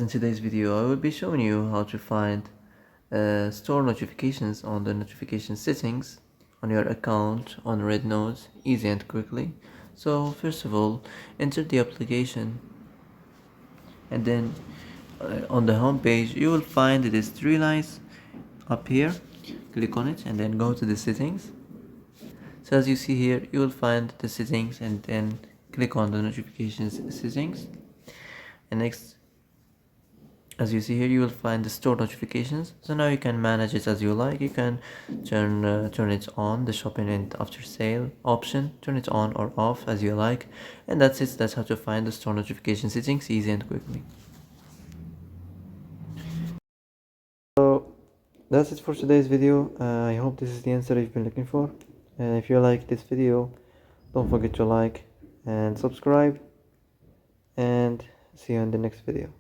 in today's video I will be showing you how to find store notifications on the notification settings on your account on Rednote easy and quickly. So first of all, enter the application, and then on the home page you will find these three lines up here. Click on it and then go to the settings. So as you see here, you will find the settings and then click on the notifications settings, and next, as you see here, you will find the store notifications. So now you can manage it as you like. You can turn it on, the shopping and after sale option, turn it on or off as you like. And that's it. That's how to find the store notification settings easy and quickly. So that's it for today's video. I hope this is the answer you've been looking for. And if you like this video, don't forget to like and subscribe, and see you in the next video.